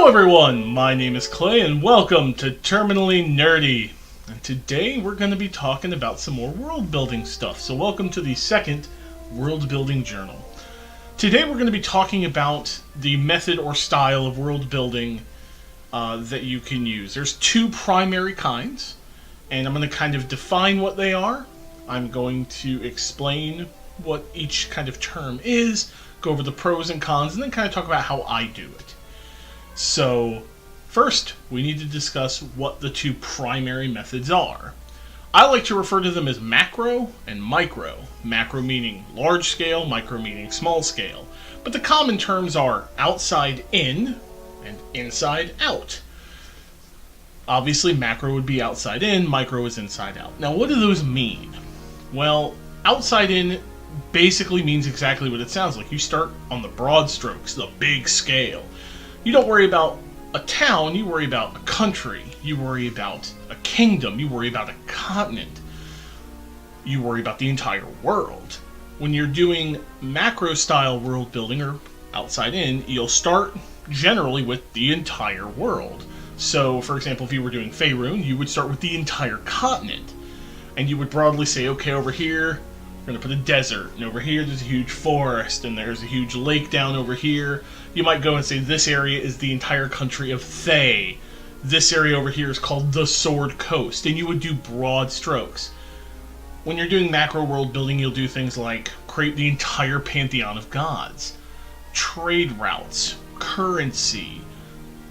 Hello everyone, my name is Clay and welcome to Terminally Nerdy. And today we're going to be talking about some more world building stuff. So welcome to the second world building journal. Today we're going to be talking about the method or style of world building that you can use. There's two primary kinds, and I'm going to kind of define what they are. I'm going to explain what each kind of term is, go over the pros and cons, and then kind of talk about how I do it. So, first, we need to discuss what the two primary methods are. I like to refer to them as macro and micro. Macro meaning large scale, micro meaning small scale. But the common terms are outside in and inside out. Obviously, macro would be outside in, micro is inside out. Now, what do those mean? Well, outside in basically means exactly what it sounds like. You start on the broad strokes, the big scale. You don't worry about a town, you worry about a country, you worry about a kingdom, you worry about a continent, you worry about the entire world. When you're doing macro style world building or outside in, you'll start generally with the entire world. So, for example, if you were doing Faerun, you would start with the entire continent. And you would broadly say, okay, over here, we're going to put a desert, and over here there's a huge forest, and there's a huge lake down over here. You might go and say this area is the entire country of Thay. This area over here is called the Sword Coast, and you would do broad strokes. When you're doing macro world building, you'll do things like create the entire pantheon of gods, trade routes, currency.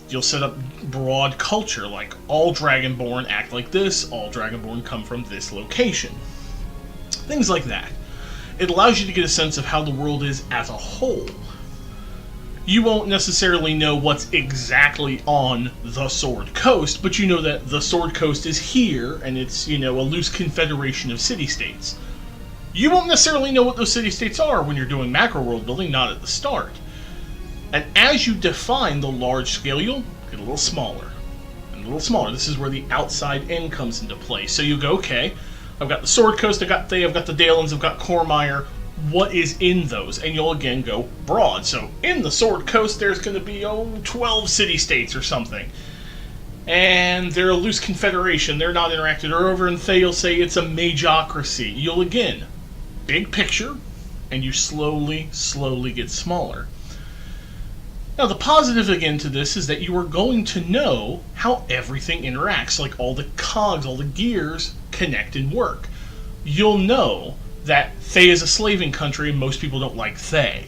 You'll set up broad culture, like all Dragonborn act like this, all Dragonborn come from this location. Things like that. It allows you to get a sense of how the world is as a whole. You won't necessarily know what's exactly on the Sword Coast, but you know that the Sword Coast is here, and it's, a loose confederation of city-states. You won't necessarily know what those city-states are when you're doing macro world building, not at the start. And as you define the large scale, you'll get a little smaller. And a little smaller. This is where the outside in comes into play. So you go, okay, I've got the Sword Coast, I've got Thay, I've got the Dalelands, I've got Cormyr. What is in those? And you'll again go broad. So in the Sword Coast, there's going to be, 12 city-states or something. And they're a loose confederation. They're not interacted. Or over in Thay, you'll say it's a magocracy. You'll again, big picture, and you slowly get smaller. Now, the positive again to this is that you are going to know how everything interacts, like all the cogs, all the gears connect and work. You'll know that Thay is a slaving country and most people don't like Thay.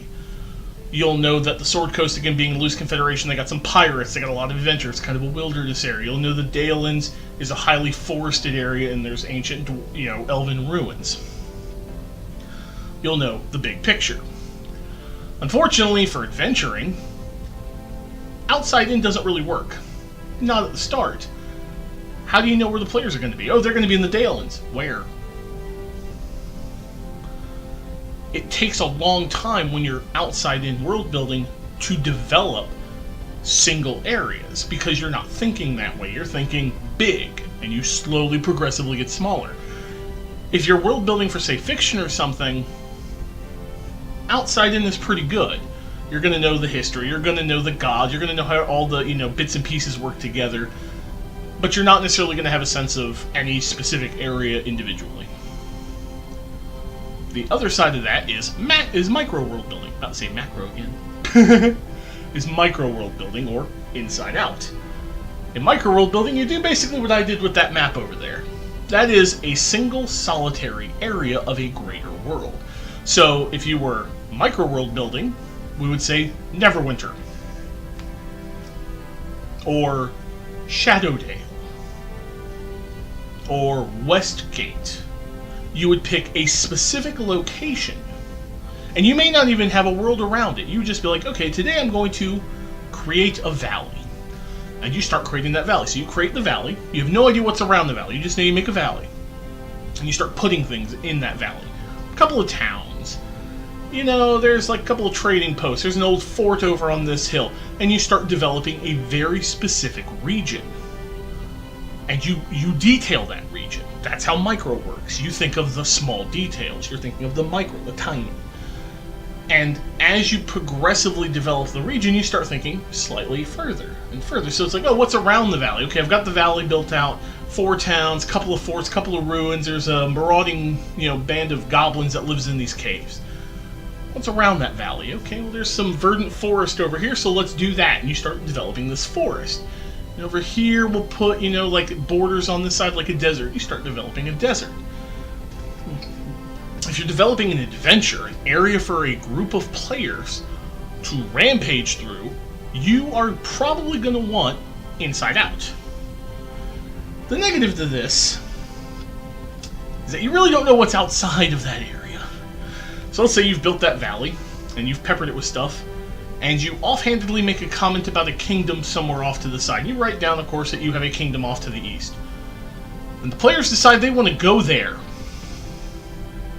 You'll know that the Sword Coast, again being a loose confederation, they got some pirates, they got a lot of adventures, kind of a wilderness area. You'll know the Dalelands is a highly forested area and there's ancient, elven ruins. You'll know the big picture. Unfortunately for adventuring, outside in doesn't really work. Not at the start. How do you know where the players are going to be? Oh, they're going to be in the Dalelands. Where? It takes a long time when you're outside in world building to develop single areas because you're not thinking that way. You're thinking big, and you slowly, progressively get smaller. If you're world building for, say, fiction or something, outside in is pretty good. You're going to know the history, you're going to know the gods, you're going to know how all the, bits and pieces work together, but you're not necessarily going to have a sense of any specific area individually. The other side of that is micro world building. Not to say macro again. Is micro world building, or inside out. In micro world building, you do basically what I did with that map over there. That is a single solitary area of a greater world. So if you were micro world building, we would say Neverwinter, or Shadowdale, or Westgate. You would pick a specific location, and you may not even have a world around it. You would just be like, okay, today I'm going to create a valley. And you start creating that valley. So you create the valley, you have no idea what's around the valley, you just know you make a valley. And you start putting things in that valley. A couple of towns. There's like a couple of trading posts. There's an old fort over on this hill. And you start developing a very specific region. And you detail that region. That's how micro works. You think of the small details. You're thinking of the micro, the tiny. And as you progressively develop the region, you start thinking slightly further and further. So it's like, oh, what's around the valley? Okay, I've got the valley built out, 4 towns, couple of forts, couple of ruins. There's a marauding, band of goblins that lives in these caves. What's around that valley? Okay, well, there's some verdant forest over here, so let's do that. And you start developing this forest. And over here, we'll put, like borders on this side, like a desert. You start developing a desert. If you're developing an adventure, an area for a group of players to rampage through, you are probably going to want Inside Out. The negative to this is that you really don't know what's outside of that area. So let's say you've built that valley, and you've peppered it with stuff, and you offhandedly make a comment about a kingdom somewhere off to the side. You write down, of course, that you have a kingdom off to the east. And the players decide they want to go there.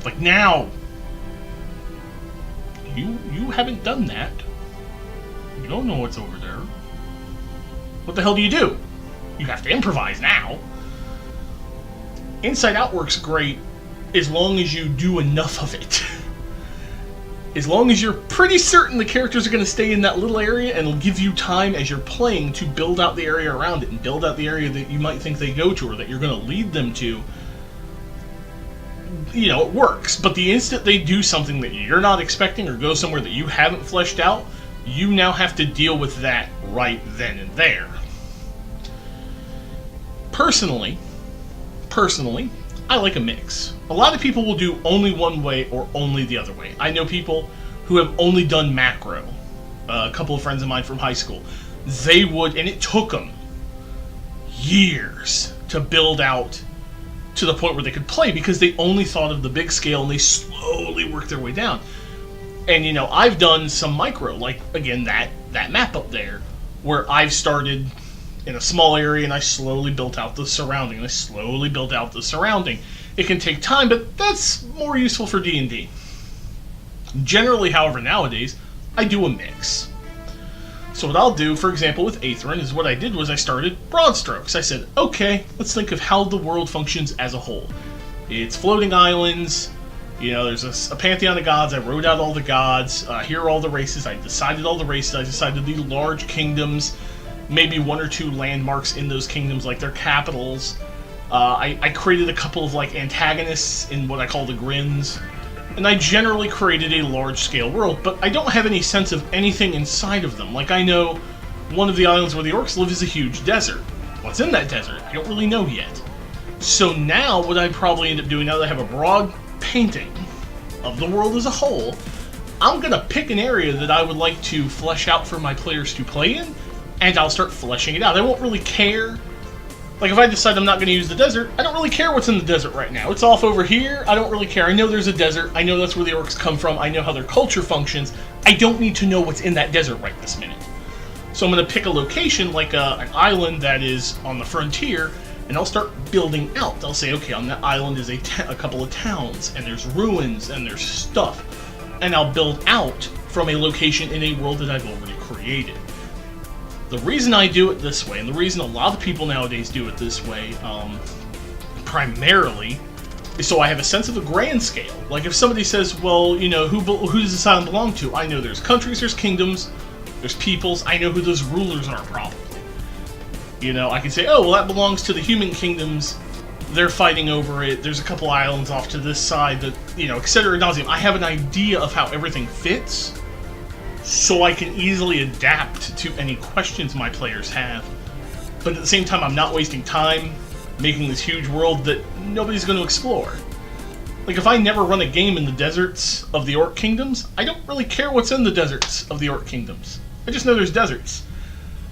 Like now. You haven't done that. You don't know what's over there. What the hell do? You have to improvise now. Inside Out works great as long as you do enough of it. As long as you're pretty certain the characters are going to stay in that little area, and it'll give you time as you're playing to build out the area around it and build out the area that you might think they go to or that you're going to lead them to. It works. But the instant they do something that you're not expecting or go somewhere that you haven't fleshed out, you now have to deal with that right then and there. Personally, I like a mix. A lot of people will do only one way or only the other way. I know people who have only done macro. A couple of friends of mine from high school. They would, and it took them years to build out to the point where they could play because they only thought of the big scale and they slowly worked their way down. And I've done some micro, like again that map up there, where I've started in a small area and I slowly built out the surrounding. It can take time, but that's more useful for D&D. Generally, however, nowadays, I do a mix. So what I'll do, for example, with Aetherin, is what I did was I started broad strokes. I said, okay, let's think of how the world functions as a whole. It's floating islands, there's a pantheon of gods. I wrote out all the gods. Here are all the races. I decided all the races. I decided the large kingdoms, maybe 1 or 2 landmarks in those kingdoms, like their capitals. I created a couple of antagonists in what I call the Grins. And I generally created a large-scale world, but I don't have any sense of anything inside of them. Like, I know one of the islands where the orcs live is a huge desert. What's in that desert? I don't really know yet. So now, what I'd probably end up doing, now that I have a broad painting of the world as a whole, I'm going to pick an area that I would like to flesh out for my players to play in, and I'll start fleshing it out. I won't really care. Like, if I decide I'm not going to use the desert, I don't really care what's in the desert right now. It's off over here. I don't really care. I know there's a desert. I know that's where the orcs come from. I know how their culture functions. I don't need to know what's in that desert right this minute. So I'm going to pick a location, like an island that is on the frontier, and I'll start building out. I'll say, okay, on that island is a couple of towns, and there's ruins, and there's stuff. And I'll build out from a location in a world that I've already created. The reason I do it this way, and the reason a lot of people nowadays do it this way, primarily, is so I have a sense of a grand scale. Like if somebody says, well, who does this island belong to? I know there's countries, there's kingdoms, there's peoples. I know who those rulers are, probably. I can say, oh, well, that belongs to the human kingdoms. They're fighting over it. There's a couple islands off to this side that, etc. ad nauseam. I have an idea of how everything fits, so I can easily adapt to any questions my players have. But at the same time, I'm not wasting time making this huge world that nobody's going to explore. Like, if I never run a game in the deserts of the Orc Kingdoms, I don't really care what's in the deserts of the Orc Kingdoms. I just know there's deserts.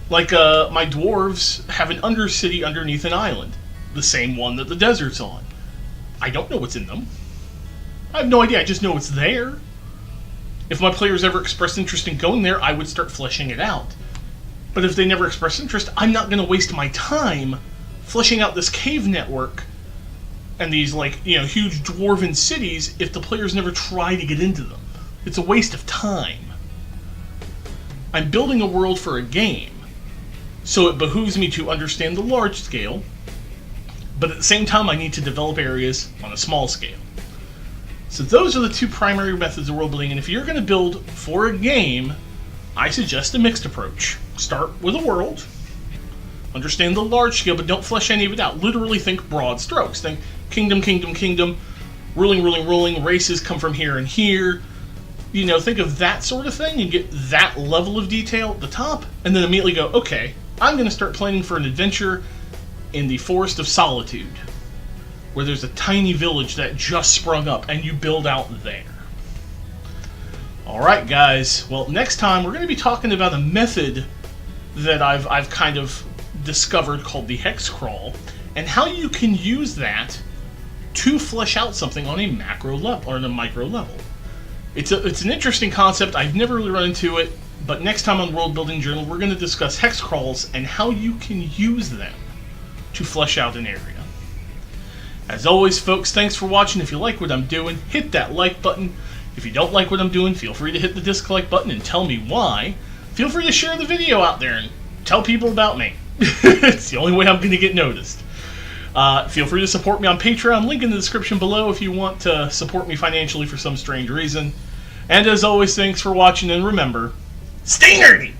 Like, my dwarves have an undercity underneath an island. The same one that the desert's on. I don't know what's in them. I have no idea, I just know it's there. If my players ever expressed interest in going there, I would start fleshing it out. But if they never express interest, I'm not going to waste my time fleshing out this cave network and these, huge dwarven cities if the players never try to get into them. It's a waste of time. I'm building a world for a game, so it behooves me to understand the large scale, but at the same time I need to develop areas on a small scale. So those are the two primary methods of world building, and if you're going to build for a game, I suggest a mixed approach. Start with a world, understand the large scale, but don't flesh any of it out. Literally think broad strokes. Think kingdom, kingdom, kingdom, ruling, ruling, ruling, races come from here and here. You know, think of that sort of thing and get that level of detail at the top, and then immediately go, okay, I'm going to start planning for an adventure in the Forest of Solitude, where there's a tiny village that just sprung up, and you build out there. Alright guys, well next time we're going to be talking about a method that I've kind of discovered called the hex crawl, and how you can use that to flesh out something on a macro level, or on a micro level. It's an interesting concept, I've never really run into it, but next time on World Building Journal we're going to discuss hex crawls and how you can use them to flesh out an area. As always, folks, thanks for watching. If you like what I'm doing, hit that like button. If you don't like what I'm doing, feel free to hit the dislike button and tell me why. Feel free to share the video out there and tell people about me. It's the only way I'm going to get noticed. Feel free to support me on Patreon, link in the description below if you want to support me financially for some strange reason. And as always, thanks for watching, and remember, stay nerdy!